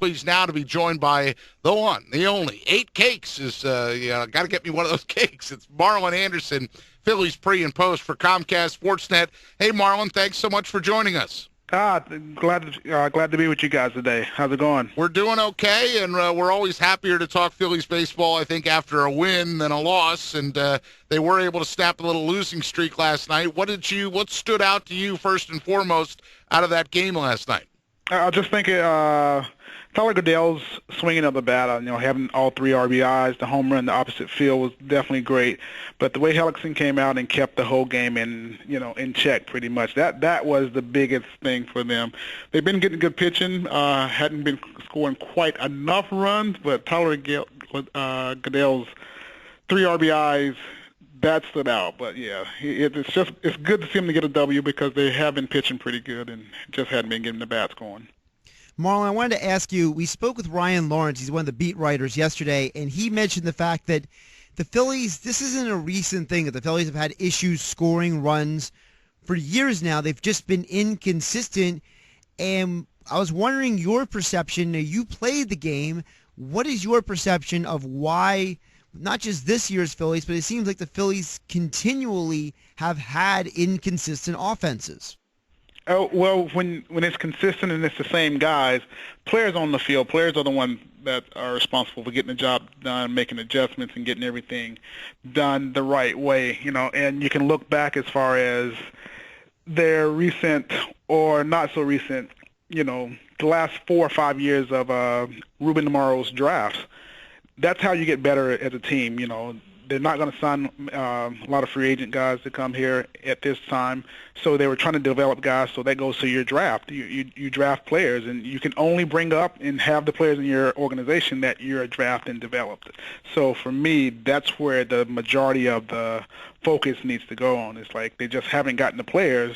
pleased now to be joined by the one, the only. 8 cakes is, got to get me one of those cakes. It's Marlon Anderson, Phillies pre and post for Comcast Sportsnet. Hey, Marlon, thanks so much for joining us. Glad to be with you guys today. How's it going? We're doing okay, and we're always happier to talk Phillies baseball, I think, after a win than a loss, and they were able to snap a little losing streak last night. What stood out to you first and foremost out of that game last night? I just think Tyler Goodell's swinging of the bat, having all 3 RBIs, the home run, the opposite field was definitely great. But the way Hellickson came out and kept the whole game in check pretty much, that was the biggest thing for them. They've been getting good pitching, hadn't been scoring quite enough runs, but Tyler Goodell's 3 RBIs, that stood out. But yeah, it's good to see them to get a W because they have been pitching pretty good and just hadn't been getting the bats going. Marlon, I wanted to ask you, we spoke with Ryan Lawrence, he's one of the beat writers yesterday, and he mentioned the fact that the Phillies, this isn't a recent thing, that the Phillies have had issues scoring runs for years now. They've just been inconsistent, and I was wondering your perception. Now, you played the game. What is your perception of why, not just this year's Phillies, but it seems like the Phillies continually have had inconsistent offenses? Oh, well, when it's consistent and it's the same guys, players on the field, players are the ones that are responsible for getting the job done, making adjustments, and getting everything done the right way, and you can look back as far as their recent or not so recent, the last 4 or 5 years of Ruben Amaro's drafts. That's how you get better as a team, They're not going to sign a lot of free agent guys to come here at this time, so they were trying to develop guys. So that goes to your draft. You draft players, and you can only bring up and have the players in your organization that you're drafted and developed. So for me, that's where the majority of the focus needs to go on. It's like they just haven't gotten the players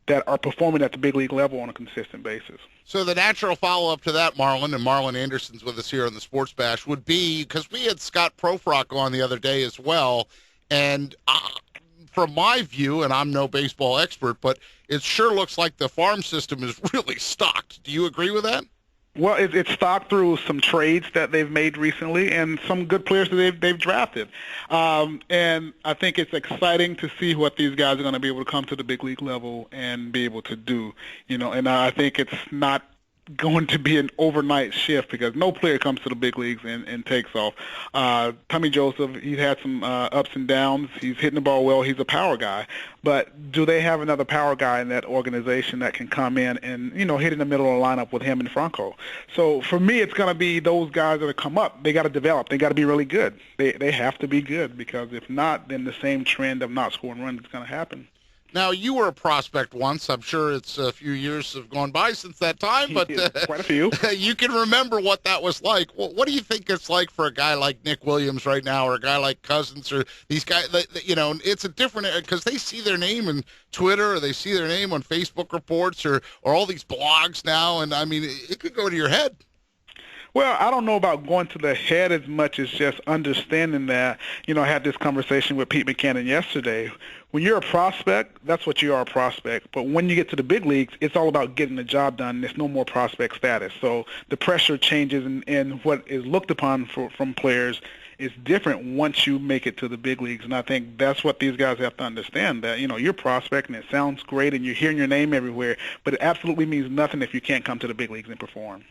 that are performing at the big league level on a consistent basis. So the natural follow-up to that, Marlon, and Marlon Anderson's with us here on the Sports Bash, would be, because we had Scott Profrock on the other day as well, and from my view, and I'm no baseball expert, but it sure looks like the farm system is really stocked. Do you agree with that? Well, it's stocked through some trades that they've made recently and some good players that they've drafted. And I think it's exciting to see what these guys are going to be able to come to the big league level and be able to do. And I think it's not going to be an overnight shift because no player comes to the big leagues and takes off. Tommy Joseph, he's had some ups and downs. He's hitting the ball well. He's a power guy. But do they have another power guy in that organization that can come in and, hit in the middle of the lineup with him and Franco? So for me, it's going to be those guys that come up. They got to develop. They got to be really good. They have to be good because if not, then the same trend of not scoring runs is going to happen. Now, you were a prospect once. I'm sure it's a few years have gone by since that time, but quite a few. You can remember what that was like. Well, what do you think it's like for a guy like Nick Williams right now, or a guy like Cousins, or these guys? It's a different because they see their name in Twitter, or they see their name on Facebook reports, or all these blogs now, and I mean, it could go to your head. Well, I don't know about going to the head as much as just understanding that. I had this conversation with Pete Mackanin yesterday. When you're a prospect, that's what you are, a prospect. But when you get to the big leagues, it's all about getting the job done. There's no more prospect status. So the pressure changes, and what is looked upon from players is different once you make it to the big leagues. And I think that's what these guys have to understand, that, you're a prospect and it sounds great and you're hearing your name everywhere, but it absolutely means nothing if you can't come to the big leagues and perform.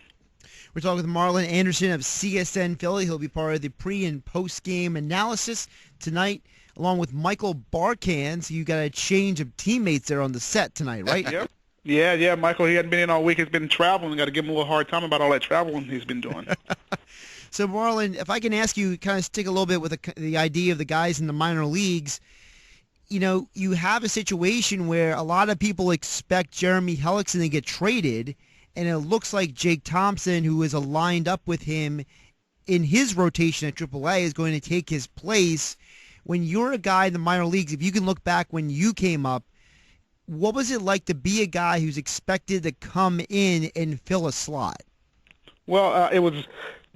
We're talking with Marlon Anderson of CSN Philly. He'll be part of the pre- and post-game analysis tonight, along with Michael Barkan. So you got a change of teammates there on the set tonight, right? Yep. Yeah. Michael, he hadn't been in all week. He's been traveling. Got to give him a little hard time about all that traveling he's been doing. So, Marlon, if I can ask you, kind of stick a little bit with the idea of the guys in the minor leagues. You have a situation where a lot of people expect Jeremy Hellickson to get traded, and it looks like Jake Thompson, who is aligned up with him in his rotation at AAA, is going to take his place. When you're a guy in the minor leagues, if you can look back when you came up, what was it like to be a guy who's expected to come in and fill a slot? Well, it was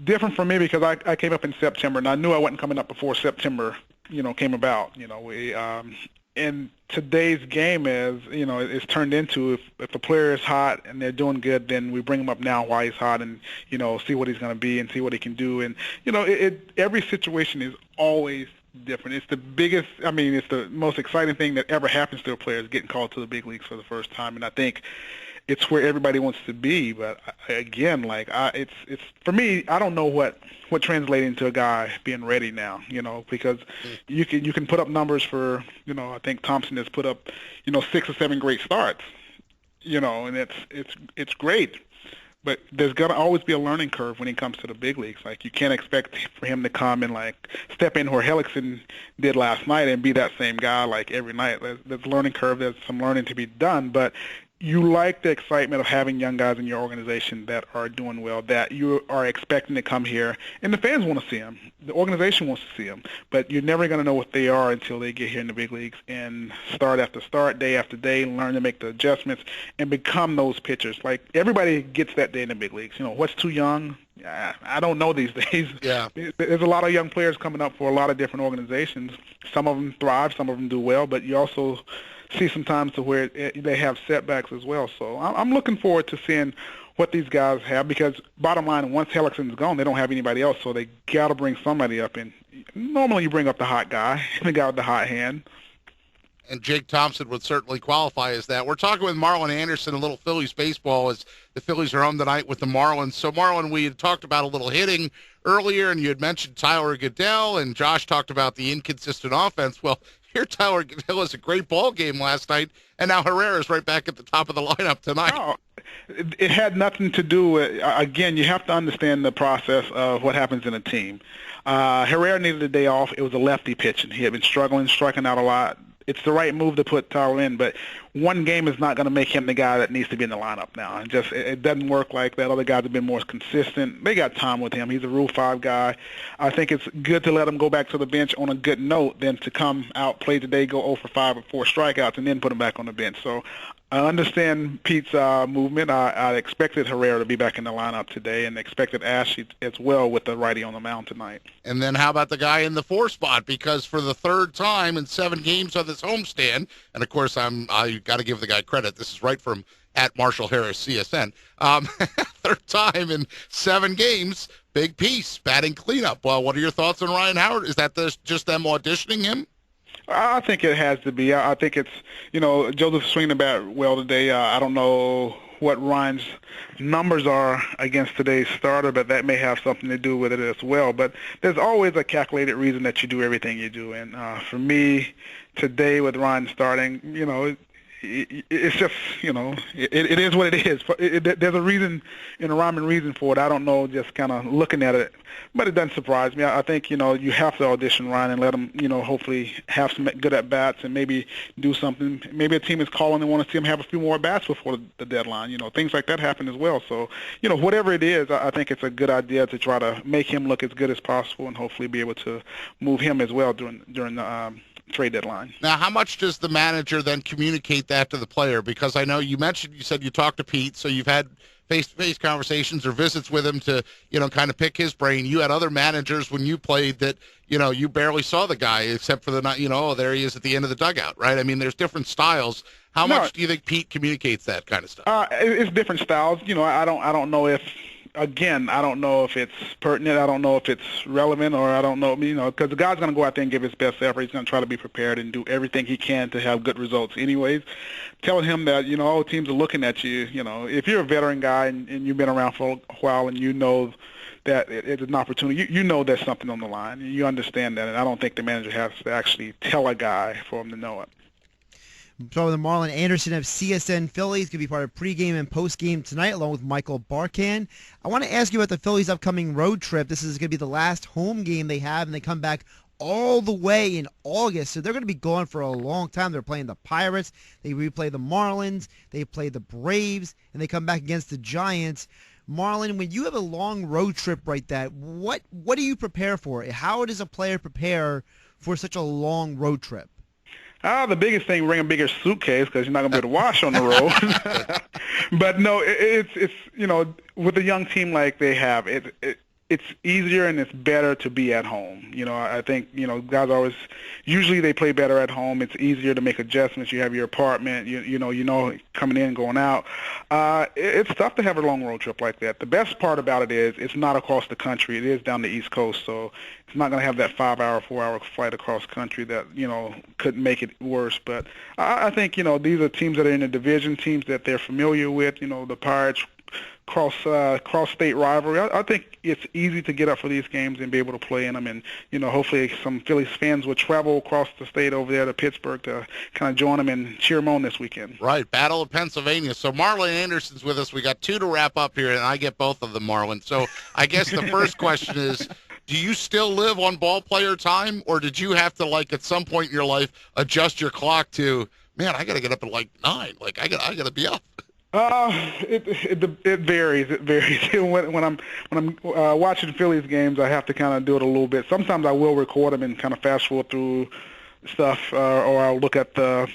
different for me because I came up in September, and I knew I wasn't coming up before September, came about. in today's game is, it's turned into if a player is hot and they're doing good, then we bring him up now while he's hot and, see what he's going to be and see what he can do. And, every situation is always different. It's the biggest, it's the most exciting thing that ever happens to a player is getting called to the big leagues for the first time. And I think it's where everybody wants to be. But again, it's for me, I don't know what translates into a guy being ready now, because you can put up numbers for, I think Thompson has put up, 6 or 7 great starts, and it's great. But there's going to always be a learning curve when he comes to the big leagues. Like, you can't expect for him to come and, step in where Hellickson did last night and be that same guy, every night. There's a learning curve. There's some learning to be done. But you like the excitement of having young guys in your organization that are doing well, that you are expecting to come here. And the fans want to see them. The organization wants to see them. But you're never going to know what they are until they get here in the big leagues and start after start, day after day, learn to make the adjustments and become those pitchers. Everybody gets that day in the big leagues. What's too young? I don't know these days. Yeah. There's a lot of young players coming up for a lot of different organizations. Some of them thrive, some of them do well, but you also see sometimes to where they have setbacks as well. So I'm looking forward to seeing what these guys have, because bottom line, once Hellickson's gone, they don't have anybody else, so they got to bring somebody up. And normally you bring up the hot guy, the guy with the hot hand. And Jake Thompson would certainly qualify as that. We're talking with Marlon Anderson, a little Phillies baseball, as the Phillies are home tonight with the Marlins. So, Marlon, we had talked about a little hitting earlier, and you had mentioned Tyler Goodell, and Josh talked about the inconsistent offense. Well, here Tyler Goodell has a great ball game last night, and now Herrera's right back at the top of the lineup tonight. No, it had nothing to do with, again, you have to understand the process of what happens in a team. Herrera needed a day off. It was a lefty pitching. He had been struggling, striking out a lot. It's the right move to put Tyler in, but one game is not going to make him the guy that needs to be in the lineup now. And it doesn't work like that. Other guys have been more consistent. They got time with him. He's a Rule 5 guy. I think it's good to let him go back to the bench on a good note than to come out, play today, go 0 for 5 with 4 strikeouts, and then put him back on the bench. So I understand Pete's movement. I expected Herrera to be back in the lineup today, and expected Ashley as well with the righty on the mound tonight. And then how about the guy in the 4 spot? Because for the third time in 7 games on this homestand, and of course I got to give the guy credit. This is right from at Marshall Harris CSN. Third time in 7 games, big piece, batting cleanup. Well, what are your thoughts on Ryan Howard? Is that just them auditioning him? I think it has to be. I think it's, Joseph swinging the bat well today. I don't know what Ryan's numbers are against today's starter, but that may have something to do with it as well. But there's always a calculated reason that you do everything you do. And for me, today with Ryan starting, it's just, it is what it is. There's a reason, a rhyme and reason for it. I don't know, just kind of looking at it. But it doesn't surprise me. I think, you have to audition Ryan and let him, hopefully have some good at-bats and maybe do something. Maybe a team is calling and want to see him have a few more at-bats before the deadline. Things like that happen as well. So, whatever it is, I think it's a good idea to try to make him look as good as possible and hopefully be able to move him as well during the trade deadline. Now, how much does the manager then communicate that to the player? Because I know you said you talked to Pete, so you've had face-to-face conversations or visits with him to, kind of pick his brain. You had other managers when you played that, you barely saw the guy except for the night, there he is at the end of the dugout, right? I mean, there's different styles. How much do you think Pete communicates that kind of stuff? It's different styles. I don't know if, again, I don't know if it's pertinent. I don't know if it's relevant, or I don't know, because the guy's going to go out there and give his best effort. He's going to try to be prepared and do everything he can to have good results anyways. Telling him that, all teams are looking at you, if you're a veteran guy and you've been around for a while and you know that it's an opportunity, you know there's something on the line. You understand that, and I don't think the manager has to actually tell a guy for him to know it. So the Marlon Anderson of CSN Phillies could be part of pregame and postgame tonight, along with Michael Barkan. I want to ask you about the Phillies' upcoming road trip. This is going to be the last home game they have, and they come back all the way in August. So they're going to be gone for a long time. They're playing the Pirates. They replay the Marlins. They play the Braves, and they come back against the Giants. Marlon, when you have a long road trip like that, what do you prepare for? How does a player prepare for such a long road trip? The biggest thing, bring a bigger suitcase because you're not going to be able to wash on the road. But no, it's with a young team like they have, it's easier and it's better to be at home. I think, guys usually they play better at home. It's easier to make adjustments. You have your apartment, coming in, going out. It's tough to have a long road trip like that. The best part about it is it's not across the country. It is down the East Coast, so it's not going to have that 5-hour, 4-hour flight across country that, could make it worse. But I think, these are teams that are in the division, teams that they're familiar with, the Pirates, cross-state rivalry. I think it's easy to get up for these games and be able to play in them. And, hopefully some Phillies fans will travel across the state over there to Pittsburgh to kind of join them and cheer them on this weekend. Right, Battle of Pennsylvania. So Marlon Anderson's with us. We got 2 to wrap up here, and I get both of them, Marlon. So I guess the first question is, do you still live on ball player time, or did you have to, at some point in your life, adjust your clock to, man, I got to get up at 9. I got to be up. It varies. It varies. When I'm watching Phillies games, I have to kind of do it a little bit. Sometimes I will record them and kind of fast forward through stuff, or I'll look at the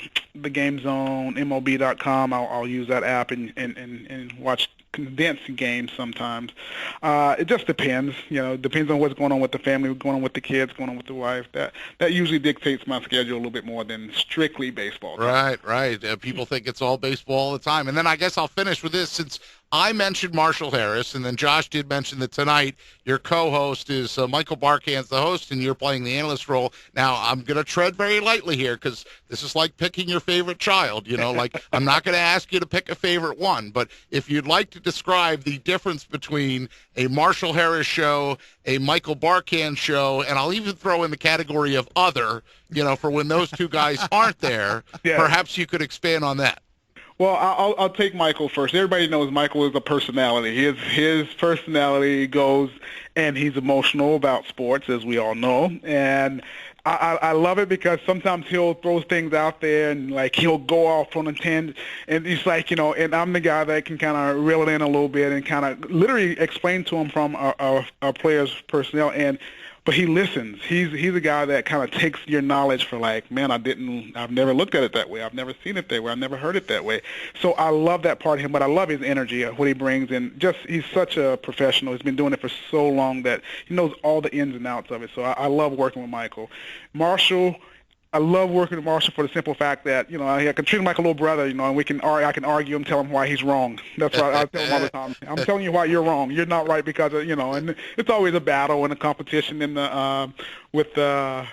Game Zone, MLB.com. I'll use that app and watch condensed games sometimes. It just depends. Depends on what's going on with the family, going on with the kids, going on with the wife. That usually dictates my schedule a little bit more than strictly baseball time. Right. People think it's all baseball all the time. And then I guess I'll finish with this, since I mentioned Marshall Harris, and then Josh did mention that tonight your co-host is Michael Barkan's the host, and you're playing the analyst role. Now, I'm going to tread very lightly here because this is like picking your favorite child. I'm not going to ask you to pick a favorite one, but if you'd like to describe the difference between a Marshall Harris show, a Michael Barkan show, and I'll even throw in the category of other, for when those two guys aren't there, perhaps you could expand on that. Well, I'll take Michael first. Everybody knows Michael is a personality. His personality goes, and he's emotional about sports, as we all know. And I love it because sometimes he'll throw things out there and he'll go off on a tangent, and he's and I'm the guy that can kind of reel it in a little bit and kind of literally explain to him from a player's personnel. But he listens. He's a guy that kind of takes your knowledge for man, I've never looked at it that way. I've never seen it that way. I've never heard it that way. So I love that part of him, but I love his energy, what he brings, and he's such a professional. He's been doing it for so long that he knows all the ins and outs of it. So I love working with Michael. Marshall, I love working with Marshall for the simple fact that, I can treat him like a little brother, and I can argue him, tell him why he's wrong. That's why I tell him all the time. I'm telling you why you're wrong. You're not right because of, and it's always a battle and a competition in with the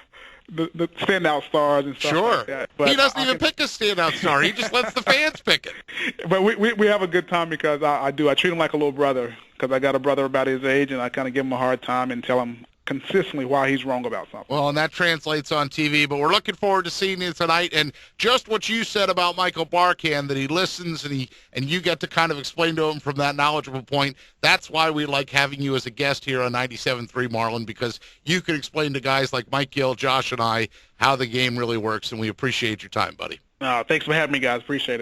standout stars and stuff like that. But he doesn't even pick a standout star. He just lets the fans pick it. But we have a good time because I treat him like a little brother because I got a brother about his age, and I kind of give him a hard time and tell him consistently why he's wrong about something. Well, and that translates on TV, but we're looking forward to seeing you tonight. And just what you said about Michael Barkan, that he listens and you get to kind of explain to him from that knowledgeable point. That's why we like having you as a guest here on 97.3, Marlon, because you can explain to guys like Mike Gill, Josh, and I how the game really works, and we appreciate your time, buddy. Thanks for having me, guys. Appreciate it.